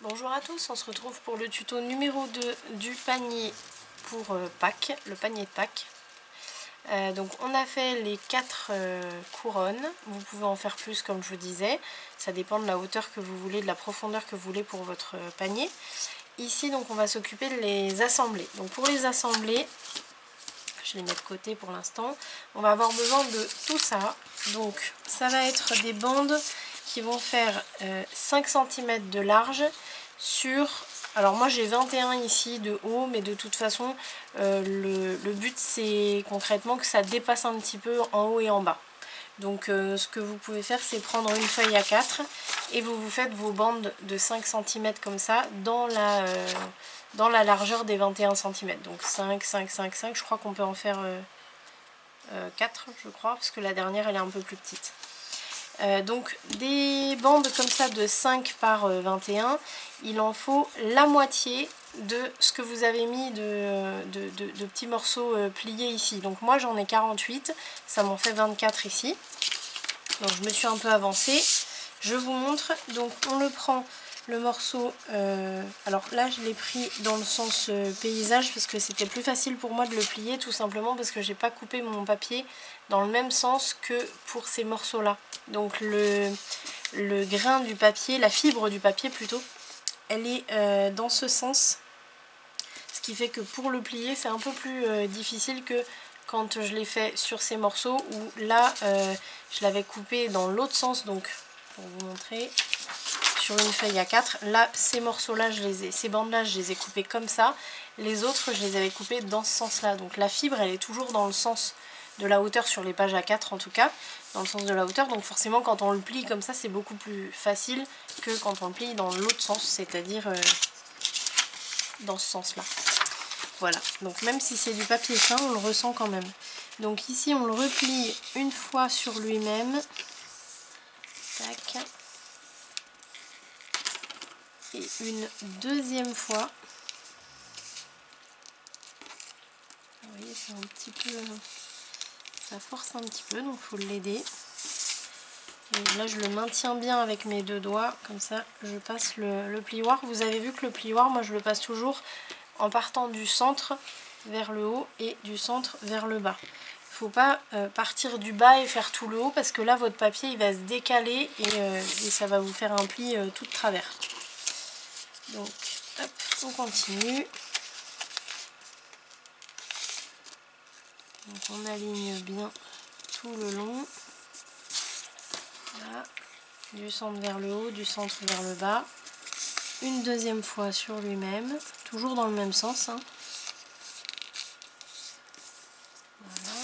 Bonjour à tous, on se retrouve pour le tuto numéro 2 du panier pour Pâques, le panier de Pâques. Donc on a fait les 4 couronnes, vous pouvez en faire plus comme je vous disais, ça dépend de la hauteur que vous voulez, de la profondeur que vous voulez pour votre panier. Ici donc on va s'occuper de les assembler. Donc pour les assembler, je les mets de côté pour l'instant, on va avoir besoin de tout ça. Donc ça va être des bandes qui vont faire 5 cm de large sur... Alors moi j'ai 21 ici de haut, mais de toute façon le but c'est concrètement que ça dépasse un petit peu en haut et en bas. Donc ce que vous pouvez faire c'est prendre une feuille A4 et vous faites vos bandes de 5 cm comme ça dans la largeur des 21 cm. Donc 5, 5, 5, 5, je crois qu'on peut en faire 4 je crois, parce que la dernière elle est un peu plus petite. Donc des bandes comme ça de 5 par 21, il en faut la moitié de ce que vous avez mis de petits morceaux pliés ici. Donc moi j'en ai 48, ça m'en fait 24 ici. Donc je me suis un peu avancée. Je vous montre, donc on le prend le morceau, alors là je l'ai pris dans le sens paysage parce que c'était plus facile pour moi de le plier, tout simplement parce que j'ai pas coupé mon papier dans le même sens que pour ces morceaux là. Donc le grain du papier, la fibre du papier plutôt, elle est dans ce sens, ce qui fait que pour le plier c'est un peu plus difficile que quand je l'ai fait sur ces morceaux où là je l'avais coupé dans l'autre sens. Donc pour vous montrer sur une feuille A4, là ces morceaux là ces bandes là je les ai coupées comme ça, les autres je les avais coupées dans ce sens là. Donc la fibre elle est toujours dans le sens de la hauteur sur les pages A4 en tout cas, dans le sens de la hauteur, donc forcément quand on le plie comme ça c'est beaucoup plus facile que quand on le plie dans l'autre sens, c'est-à-dire dans ce sens là. Voilà, donc même si c'est du papier fin, on le ressent quand même. Donc ici on le replie une fois sur lui-même. Tac. Et une deuxième fois. Vous voyez, c'est un petit peu... ça force un petit peu, donc il faut l'aider. Et là je le maintiens bien avec mes deux doigts, comme ça je passe le plioir. Vous avez vu que le plioir, moi je le passe toujours en partant du centre vers le haut et du centre vers le bas. Il ne faut pas partir du bas et faire tout le haut, parce que là votre papier il va se décaler et ça va vous faire un pli tout de travers. Donc hop, on continue. Donc on aligne bien tout le long. Là, du centre vers le haut, du centre vers le bas. Une deuxième fois sur lui-même, toujours dans le même sens, hein. Voilà.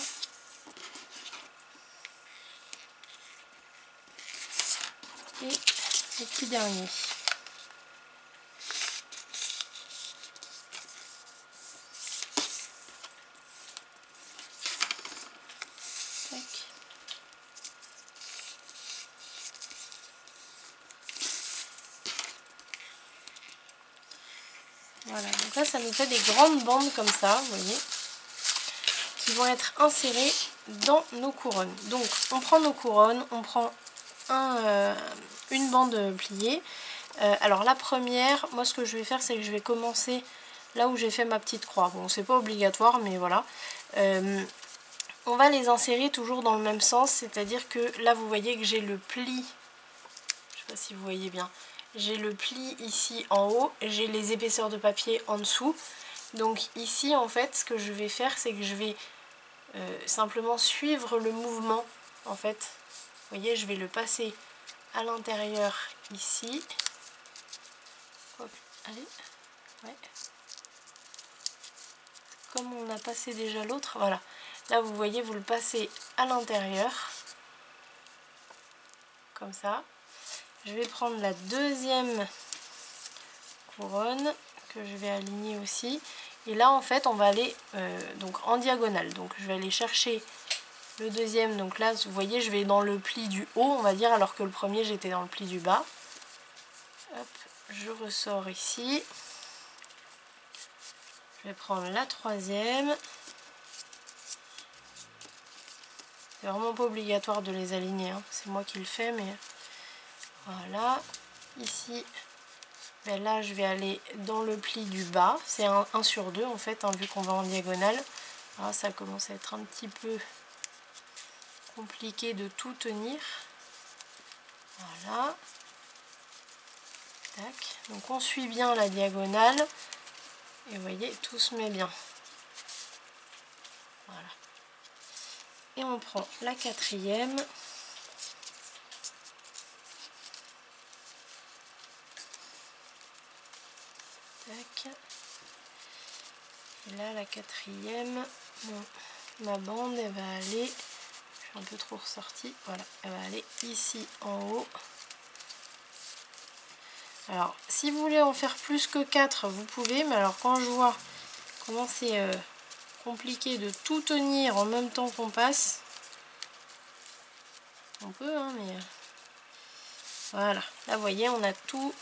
Et le petit dernier. Tac. Voilà, donc là ça nous fait des grandes bandes comme ça, vous voyez, qui vont être insérées dans nos couronnes. Donc on prend nos couronnes, on prend une bande pliée. Alors la première, moi ce que je vais faire c'est que je vais commencer là où j'ai fait ma petite croix. Bon, c'est pas obligatoire, mais voilà. On va les insérer toujours dans le même sens, c'est-à-dire que là vous voyez que j'ai le pli, je sais pas si vous voyez bien, j'ai le pli ici en haut, j'ai les épaisseurs de papier en dessous. Donc ici en fait ce que je vais faire c'est que je vais simplement suivre le mouvement en fait. Vous voyez, je vais le passer à l'intérieur ici. Hop, allez, ouais. Comme on a passé déjà l'autre, voilà. Là vous voyez, vous le passez à l'intérieur, comme ça. Je vais prendre la deuxième couronne que je vais aligner aussi. Et là en fait on va aller donc en diagonale. Donc je vais aller chercher le deuxième. Donc là vous voyez je vais dans le pli du haut on va dire, alors que le premier j'étais dans le pli du bas. Hop, je ressors ici. Je vais prendre la troisième. C'est vraiment pas obligatoire de les aligner, hein. C'est moi qui le fais, mais voilà. Ici ben là je vais aller dans le pli du bas, c'est un 1 sur 2 en fait, hein, vu qu'on va en diagonale. Alors ça commence à être un petit peu compliqué de tout tenir. Voilà. Tac. Donc on suit bien la diagonale et vous voyez, tout se met bien. Voilà. Et on prend la quatrième. Tac. Et là la quatrième, bon, ma bande elle va aller, je suis un peu trop ressortie, voilà, elle va aller ici en haut. Alors si vous voulez en faire plus que 4 vous pouvez, mais alors quand je vois comment c'est compliqué de tout tenir en même temps qu'on passe, on peut hein, mais voilà, là vous voyez on a tout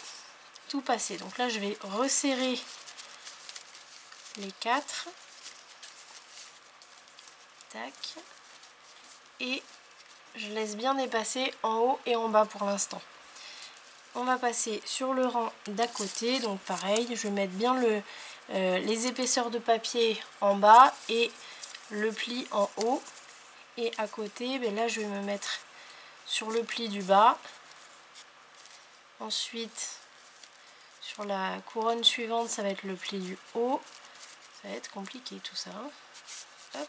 passé. Donc là je vais resserrer les 4. Tac. Et je laisse bien dépasser en haut et en bas pour l'instant. On va passer sur le rang d'à côté, donc pareil, je vais mettre bien les épaisseurs de papier en bas et le pli en haut. Et à côté, ben là je vais me mettre sur le pli du bas. Ensuite, sur la couronne suivante, ça va être le pli du haut. Ça va être compliqué tout ça. Hop.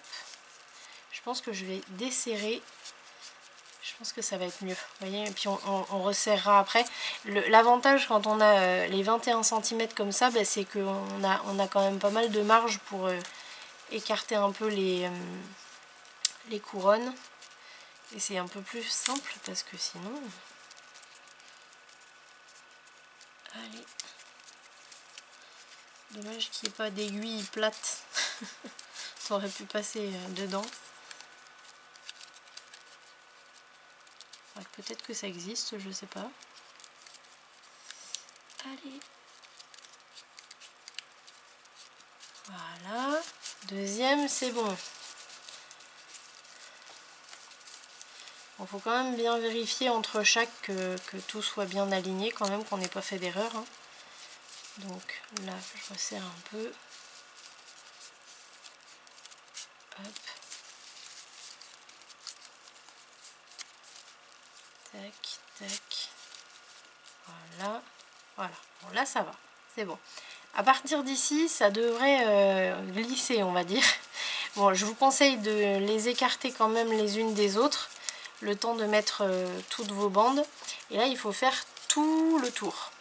Je pense que je vais desserrer. Je pense que ça va être mieux, vous voyez, et puis on resserrera après. L'avantage quand on a les 21 cm comme ça, ben, c'est qu'on a quand même pas mal de marge pour écarter un peu les couronnes. Et c'est un peu plus simple parce que sinon... Allez. Dommage qu'il n'y ait pas d'aiguille plate. Ça aurait pu passer dedans. Peut-être que ça existe, je sais pas. Allez. Voilà. Deuxième, c'est bon. Il faut quand même bien vérifier entre chaque que tout soit bien aligné quand même, qu'on n'ait pas fait d'erreur. Hein. Donc là, je resserre un peu. Hop. Tac, tac. Voilà. Voilà. Bon, là, ça va. C'est bon. À partir d'ici, ça devrait glisser, on va dire. Bon, je vous conseille de les écarter quand même les unes des autres, le temps de mettre toutes vos bandes. Et là, il faut faire tout le tour.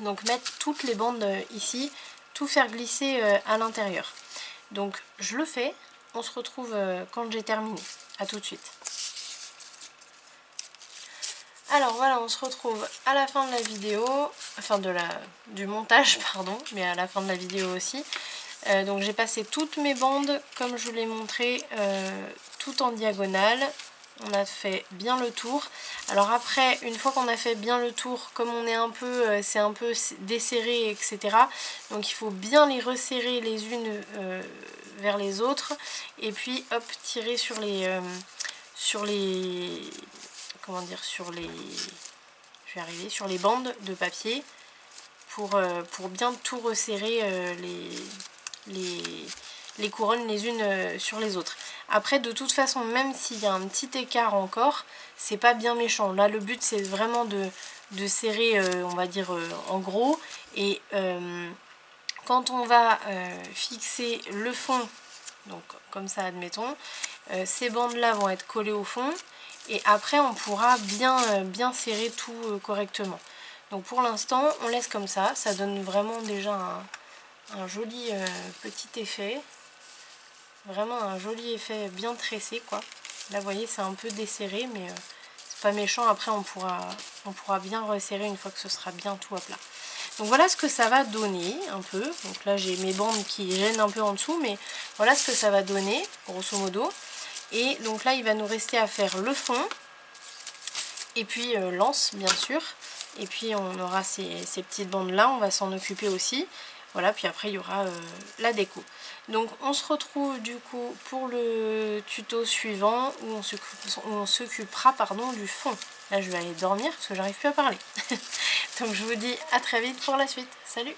Donc mettre toutes les bandes ici, tout faire glisser à l'intérieur. Donc je le fais, on se retrouve quand j'ai terminé. A tout de suite. Alors voilà, on se retrouve à la fin de la vidéo, enfin du montage, pardon, mais à la fin de la vidéo aussi. Donc j'ai passé toutes mes bandes, comme je vous l'ai montré, tout en diagonale. On a fait bien le tour. Alors après, une fois qu'on a fait bien le tour, comme on est c'est un peu desserré, etc. Donc il faut bien les resserrer les unes vers les autres. Et puis hop, tirer sur les comment dire, sur les bandes de papier pour bien tout resserrer les couronnes les unes sur les autres. Après, de toute façon, même s'il y a un petit écart encore, c'est pas bien méchant. Là, le but, c'est vraiment de serrer, on va dire, en gros. Et quand on va fixer le fond, donc comme ça, admettons, ces bandes-là vont être collées au fond. Et après, on pourra bien serrer tout correctement. Donc pour l'instant, on laisse comme ça. Ça donne vraiment déjà un joli petit effet. Vraiment un joli effet bien tressé, quoi. Là, vous voyez, c'est un peu desserré, mais c'est pas méchant. Après, on pourra bien resserrer une fois que ce sera bien tout à plat. Donc voilà ce que ça va donner un peu. Donc là, j'ai mes bandes qui gênent un peu en dessous, mais voilà ce que ça va donner, grosso modo. Et donc là, il va nous rester à faire le fond. Et puis l'anse, bien sûr. Et puis on aura ces petites bandes là, on va s'en occuper aussi. Voilà, puis après il y aura la déco. Donc on se retrouve du coup pour le tuto suivant où on s'occupera du fond. Là je vais aller dormir parce que j'arrive plus à parler. Donc je vous dis à très vite pour la suite. Salut!